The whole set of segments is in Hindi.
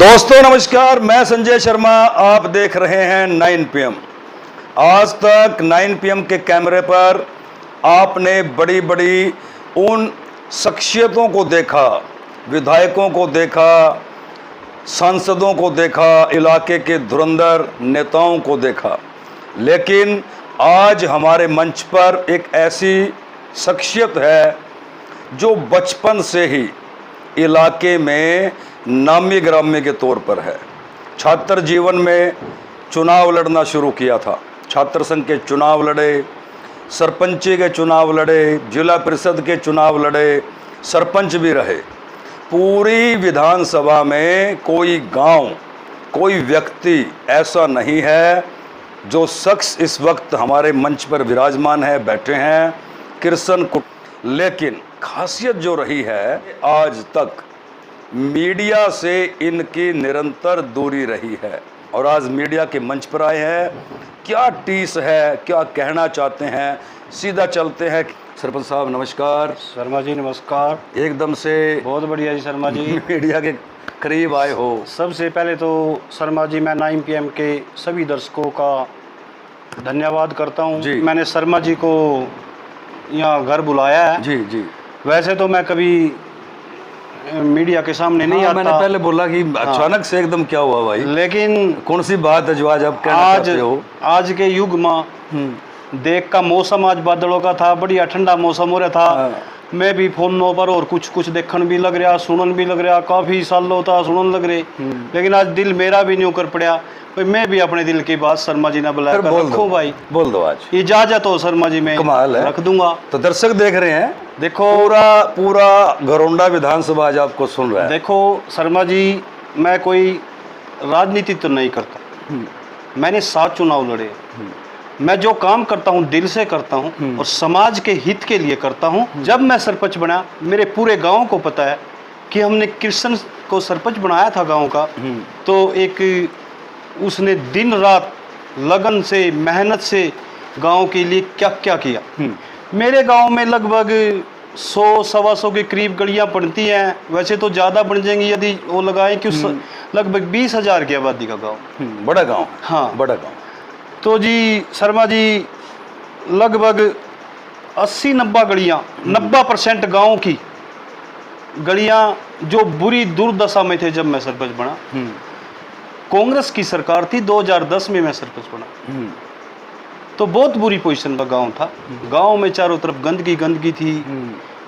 दोस्तों नमस्कार, मैं संजय शर्मा। आप देख रहे हैं 9 PM। आज तक 9 PM के कैमरे पर आपने बड़ी बड़ी उन शख्सियतों को देखा, विधायकों को देखा, सांसदों को देखा, इलाके के धुरंधर नेताओं को देखा, लेकिन आज हमारे मंच पर एक ऐसी शख्सियत है जो बचपन से ही इलाके में नामी ग्राम्य के तौर पर है। छात्र जीवन में चुनाव लड़ना शुरू किया था, छात्र संघ के चुनाव लड़े, सरपंची के चुनाव लड़े, जिला परिषद के चुनाव लड़े, सरपंच भी रहे। पूरी विधानसभा में कोई गांव, कोई व्यक्ति ऐसा नहीं है जो शख्स इस वक्त हमारे मंच पर विराजमान है, बैठे हैं, कृष्ण कुट। लेकिन खासियत जो रही है, आज तक मीडिया से इनकी निरंतर दूरी रही है और आज मीडिया के मंच पर आए हैं। क्या टीस है, क्या कहना चाहते हैं, सीधा चलते हैं। सरपंच साहब नमस्कार। शर्मा जी नमस्कार। एकदम से बहुत बढ़िया जी शर्मा जी, मीडिया के करीब आए हो। सबसे पहले तो शर्मा जी मैं 9 PM के सभी दर्शकों का धन्यवाद करता हूँ। मैंने शर्मा जी को यहाँ घर बुलाया है। जी जी। वैसे तो मैं कभी मीडिया के सामने नहीं आता। मैंने पहले बोला कि अचानक से एकदम क्या हुआ भाई, लेकिन कौन सी बात है जो आज आप कहना चाहते हो? आज के युग में देख का मौसम आज बादलों का था, बढ़िया ठंडा मौसम हो रहा था। मैं भी फोनों पर और कुछ देखने भी लग रहा, सुनन भी लग रहा, काफी सालों था सुनन लग रहे। लेकिन आज दिल मेरा भी नहीं उकर पड़ा, मैं भी अपने दिल की बात शर्मा जी ने बुलाया रखूं भाई। बोल दो आज। इजाजत हो शर्मा जी, में कमाल है, रख दूंगा। तो दर्शक देख रहे हैं, देखो पूरा घरोंडा विधानसभा आज आपको सुन रहा है। देखो शर्मा जी, मैं कोई राजनीति तो नहीं करता, मैंने 7 चुनाव लड़े। मैं जो काम करता हूँ दिल से करता हूँ और समाज के हित के लिए करता हूँ। जब मैं सरपंच बना, मेरे पूरे गांव को पता है कि हमने कृष्ण को सरपंच बनाया था गांव का। तो एक उसने दिन रात लगन से, मेहनत से गांव के लिए क्या क्या किया। मेरे गांव में लगभग 100-125 के करीब गलियां बनती हैं। वैसे तो ज़्यादा बन जाएंगी यदि वो लगाएं कि लगभग 20,000 की आबादी का गांव। बड़ा गांव। हाँ बड़ा गांव। तो जी शर्मा जी, लगभग 80-90 गलियां, 90% गाँव की गलियां जो बुरी दुर्दशा में थे। जब मैं सरपंच बना, कांग्रेस की सरकार थी, 2010 में मैं सरपंच बना, तो बहुत बुरी पोजीशन में गांव था। गांव में चारों तरफ गंदगी थी,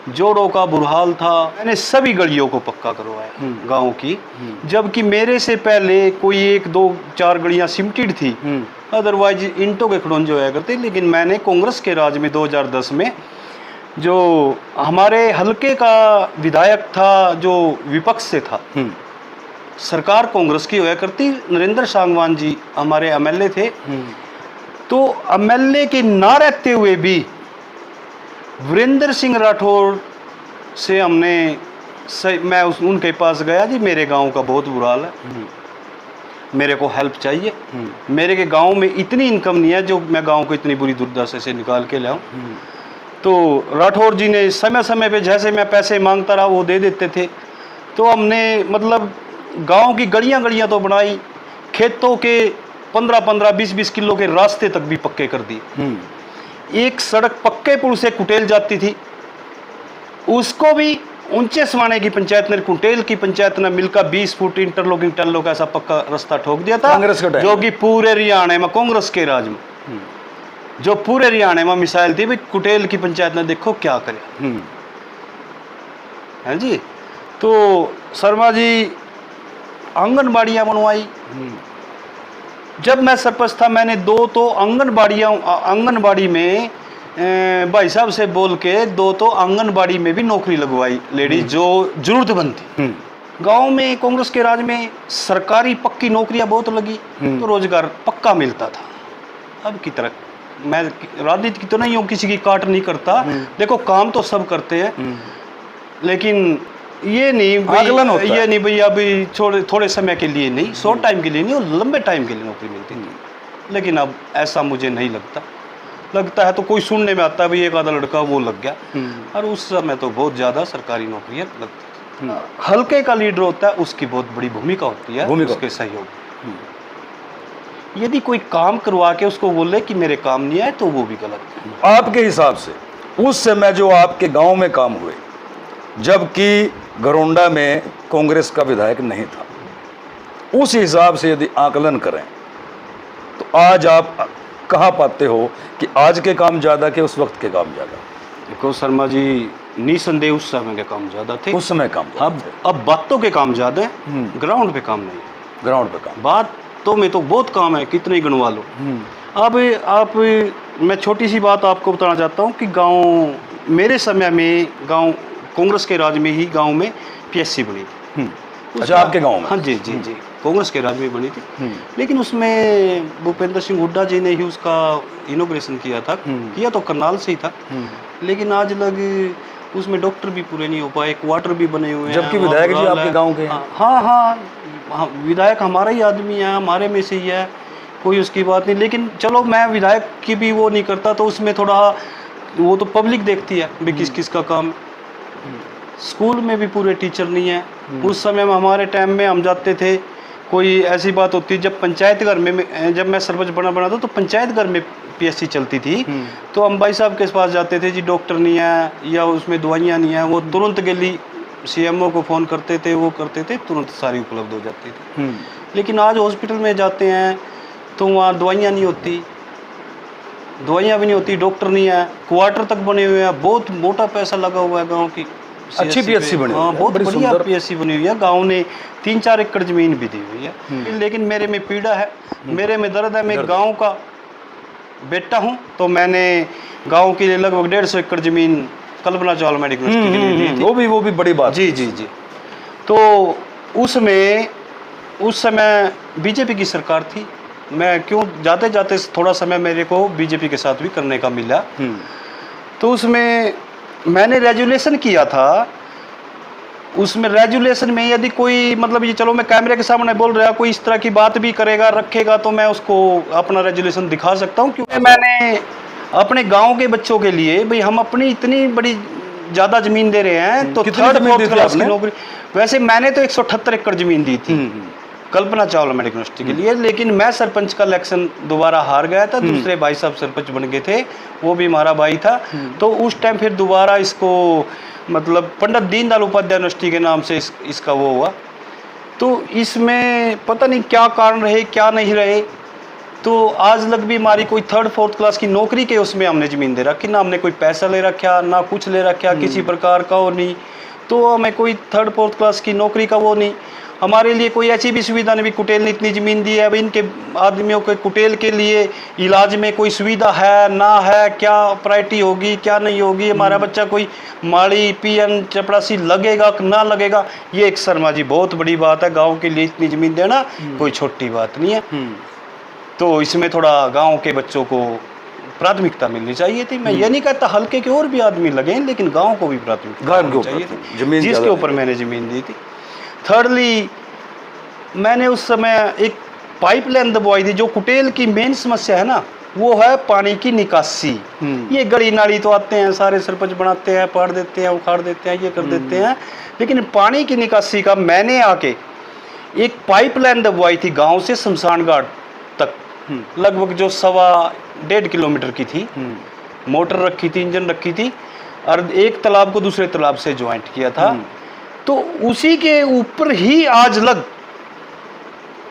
जोड़ों का बुरहाल था। मैंने सभी गलियों को पक्का करवाया गांव की, जबकि मेरे से पहले कोई 1-2-4 गलियां सिमटेड थी, अदरवाइज ईंटों के खड़ोंजे होया करते। लेकिन मैंने कांग्रेस के राज में 2010 में, जो हमारे हलके का विधायक था जो विपक्ष से था, सरकार कांग्रेस की होया करती, नरेंद्र सांगवान जी हमारे MLA थे। तो MLA के ना रहते हुए भी वीरेंद्र सिंह राठौर से मैं उनके पास गया, जी मेरे गांव का बहुत बुरा हाल है, मेरे को हेल्प चाहिए। मेरे के गांव में इतनी इनकम नहीं है जो मैं गांव को इतनी बुरी दुर्दशा से निकाल के लाऊं। तो राठौर जी ने समय समय पे जैसे मैं पैसे मांगता रहा वो दे देते थे। तो हमने मतलब गांव की गलियां तो बनाई, खेतों के 15-15, 20-20 किलो के रास्ते तक भी पक्के कर दिए। एक सड़क पक्के पुल से कुटेल जाती थी, उसको भी ऊंचे सवाने की पंचायत ने, कुटेल की पंचायत ने मिलकर 20 फुट इंटरलॉकिंग टल्लो का ऐसा पक्का रास्ता ठोक दिया था, जो कि पूरे हरियाणा में कांग्रेस के राज में, जो पूरे हरियाणा में मिसाइल थी भाई। कुटेल की पंचायत ने देखो क्या करे है जी। तो शर्मा जी आंगनबाड़ियाँ बनवाई। जब मैं सरपंच था, मैंने 2 तो आंगनबाड़ी में भाई साहब से बोल के 2 तो आंगनबाड़ी में भी नौकरी लगवाई, लेडीज जो जरूरतमंद थी। गांव में कांग्रेस के राज में सरकारी पक्की नौकरियां बहुत लगी, तो रोजगार पक्का मिलता था। अब की तरह मैं राजनीति की तो नहीं हूँ, किसी की काट नहीं करता। देखो काम तो सब करते हैं, लेकिन ये नहीं भाई अभी थोड़े समय के लिए नहीं, शॉर्ट टाइम के लिए नहीं, और लंबे टाइम के लिए नौकरी मिलती थी। लेकिन अब ऐसा मुझे नहीं लगता है तो कोई सुनने में आता है भाई एक आधा लड़का वो लग गया, और उस समय तो बहुत ज़्यादा सरकारी नौकरियाँ लगती। हल्के का लीडर होता है, उसकी बहुत बड़ी भूमिका होती है, भूमिका। उसके सहयोग। यदि कोई काम करवा के उसको बोले कि मेरे काम नहीं आए, तो वो भी गलत है। आपके हिसाब से उस समय जो आपके गांव में काम हुए, जबकि घरोंडा में कांग्रेस का विधायक नहीं था, उस हिसाब से यदि आकलन करें तो आज आप कहाँ पाते हो कि आज के काम ज़्यादा कि उस वक्त के काम ज़्यादा? देखो शर्मा जी, निसंदेह उस समय के काम ज्यादा थे। उस समय काम अब बातों के काम ज्यादा है, ग्राउंड पे काम नहीं। ग्राउंड पे काम। बातों में तो बहुत काम है, कितने ही गिनवा लो। अब आप, मैं छोटी सी बात आपको बताना चाहता हूँ कि गांव, मेरे समय में गांव कांग्रेस के राज में ही गांव में पीएससी बनी थी। अच्छा, आपके गांव में? हाँ जी जी जी, कांग्रेस के राज में बनी थी। लेकिन उसमें भूपेंद्र सिंह हुड्डा जी ने ही उसका इनोग्रेशन किया था। किया तो करनाल से ही था, लेकिन आज लग उसमें डॉक्टर भी पूरे नहीं हो पाए, क्वार्टर भी बने हुए हैं। जबकि विधायक जी आपके गांव के हैं। हाँ हाँ, विधायक हमारा ही आदमी है, हमारे में से ही है, कोई उसकी बात नहीं। लेकिन चलो, मैं विधायक की भी वो नहीं करता, तो उसमें थोड़ा वो तो पब्लिक देखती है भी किस किस का काम। स्कूल में भी पूरे टीचर नहीं है। उस समय में, हमारे टाइम में हम जाते थे, कोई ऐसी बात होती, जब पंचायत घर में, जब मैं सरपंच बना था, तो पंचायत घर में पीएससी चलती थी। तो हम भाई साहब के पास जाते थे, जी डॉक्टर नहीं है या उसमें दवाइयाँ नहीं है, वो तुरंत गली सीएमओ को फ़ोन करते थे, वो करते थे, तुरंत सारी उपलब्ध हो जाती थी। लेकिन आज हॉस्पिटल में जाते हैं तो वहाँ दवाइयाँ नहीं होती, दवाइयाँ भी नहीं होती, डॉक्टर नहीं है, क्वार्टर तक बने हुए हैं, बहुत मोटा पैसा लगा हुआ है गाँव की। अच्छी पीएससी बनी हुई है, बहुत बड़ी बढ़िया सुंदर पीएससी बनी हुई है। गांव ने 3-4 एकड़ जमीन भी दी हुई है। लेकिन मेरे में पीड़ा है, मेरे में दर्द है। मैं गांव का बेटा हूं, तो मैंने गांव के लिए लगभग 150 एकड़ जमीन कल्पना चावला मेडिकल यूनिवर्सिटी के लिए दी थी। वो भी बड़ी बात। जी जी जी। तो उसमें उस समय बीजेपी की सरकार थी। मैं क्यों जाते जाते थोड़ा समय मेरे को बीजेपी के साथ भी करने का मिला। तो उसमें मैंने रेजुलेशन किया था। उसमें रेजुलेशन में यदि कोई, मतलब ये चलो मैं कैमरे के सामने बोल रहा, कोई इस तरह की बात भी करेगा, रखेगा, तो मैं उसको अपना रेजुलेशन दिखा सकता हूँ। क्योंकि मैंने अपने गांव के बच्चों के लिए, भाई हम अपनी इतनी बड़ी ज़्यादा ज़मीन दे रहे हैं, तो थर्ड फोर्थ क्लास की नौकरी। वैसे मैंने तो 178 एकड़ ज़मीन दी थी कल्पना चावला मेडिकल यूनिवर्सिटी के लिए। लेकिन मैं सरपंच का इलेक्शन दोबारा हार गया था, दूसरे भाई साहब सरपंच बन गए थे, वो भी हमारा भाई था। तो उस टाइम फिर दोबारा इसको, मतलब पंडित दीनदयाल उपाध्याय यूनिवर्सिटी के नाम से इसका वो हुआ। तो इसमें पता नहीं क्या कारण रहे, क्या नहीं रहे, तो आज लग भी हमारी कोई थर्ड फोर्थ क्लास की नौकरी के उसमें हमने ज़मीन दे रखी, ना हमने कोई पैसा ले रखा, ना कुछ ले रखा किसी प्रकार का, वो नहीं। तो हमें कोई थर्ड फोर्थ क्लास की नौकरी का वो नहीं। हमारे लिए कोई ऐसी भी सुविधा नहीं भी कुटेल ने इतनी ज़मीन दी है, अब इनके आदमियों के कुटेल के लिए इलाज में कोई सुविधा है ना है, क्या प्रायोरिटी होगी क्या नहीं होगी, हमारा बच्चा कोई माड़ी पीएन चपरासी लगेगा ना लगेगा, ये एक शर्मा जी बहुत बड़ी बात है। गांव के लिए इतनी ज़मीन देना कोई छोटी बात नहीं है। तो इसमें थोड़ा गांव के बच्चों को प्राथमिकता मिलनी चाहिए थी। मैं ये नहीं कहता हल्के के और भी आदमी लगे, लेकिन गांव को भी प्राथमिकता मिलनी चाहिए थी, जिसके ऊपर मैंने ज़मीन दी थी। थर्डली, मैंने उस समय एक पाइपलाइन दबवाई थी। जो कुटेल की मेन समस्या है ना, वो है पानी की निकासी। ये गली नाली तो आते हैं, सारे सरपंच बनाते हैं, पाड़ देते हैं, उखाड़ देते हैं, ये कर देते हैं, लेकिन पानी की निकासी का मैंने आके एक पाइपलाइन दबवाई थी गांव से शमशान घाट तक, लगभग जो 1.5 किलोमीटर की थी। मोटर रखी थी, इंजन रखी थी, और एक तालाब को दूसरे तालाब से ज्वाइंट किया था। तो उसी के ऊपर ही आज लग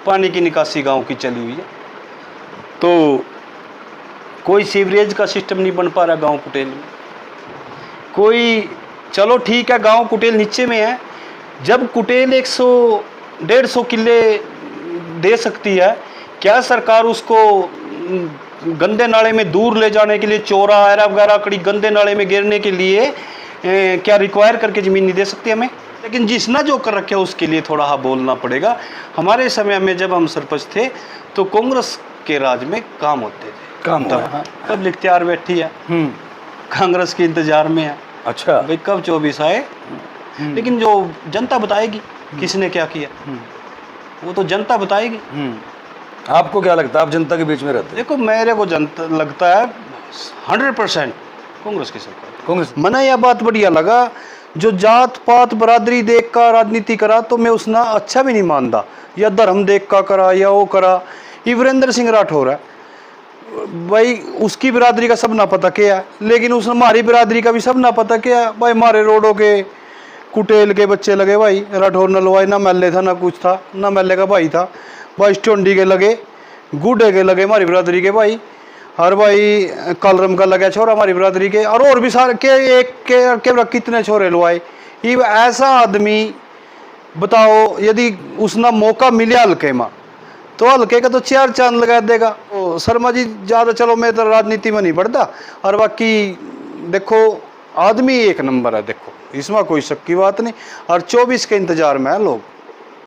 पानी की निकासी गांव की चली हुई है। तो कोई सीवरेज का सिस्टम नहीं बन पा रहा गांव कुटेल में। कोई, चलो ठीक है, गांव कुटेल नीचे में है, जब कुटेल 100-150 किले दे सकती है, क्या सरकार उसको गंदे नाले में दूर ले जाने के लिए, चौरा एरा वगैरह कड़ी गंदे नाले में गिरने के लिए क्या रिक्वायर करके ज़मीन नहीं दे सकती हमें? लेकिन जिसना जो कर रखे उसके लिए थोड़ा हाँ बोलना पड़ेगा। हमारे समय में जब हम सरपंच थे, तो कांग्रेस के राज में काम होते थे, काम पब्लिक तैयार बैठी है, कांग्रेस के इंतजार में है। अच्छा, भाई कब 24 आए, लेकिन जो जनता बताएगी किसने क्या किया, वो तो जनता बताएगी। आपको क्या लगता है, आप जनता के बीच में रहते हैं? देखो, मेरे को जनता लगता है 100% कांग्रेस की सरकार। कांग्रेस मना यह बात बढ़िया लगा, जो जात पात बरादरी देख का राजनीति करा तो मैं उसना अच्छा भी नहीं मानता, या धर्म देख का करा या वो करा। ये वीरेंद्र सिंह राठौर है भाई, उसकी बिरादरी का सब ना पता क्या है, लेकिन उसने हमारी बिरादरी का भी सब ना पता क्या है भाई। हमारे रोडों के कुटेल के बच्चे लगे भाई, राठौर नलवाई ना महल्ले था ना कुछ था, ना महल्ले का भाई था भाई। स्टोंडी के लगे, गुडे के लगे हमारी बिरादरी के भाई, हर भाई कलरम का लगा छोरा हमारी बिरादरी के, और भी सारे के एक के कितने छोरे लुआए। ये ऐसा आदमी बताओ, यदि उसना मौका मिले हल्के में तो हल्के का तो 4 चांद लगा देगा। तो शर्मा जी ज़्यादा, चलो मैं तो राजनीति में नहीं पढ़ता, और बाकी देखो आदमी एक नंबर है, देखो इसमें कोई शक की बात नहीं, और 24 के इंतजार में है लोग।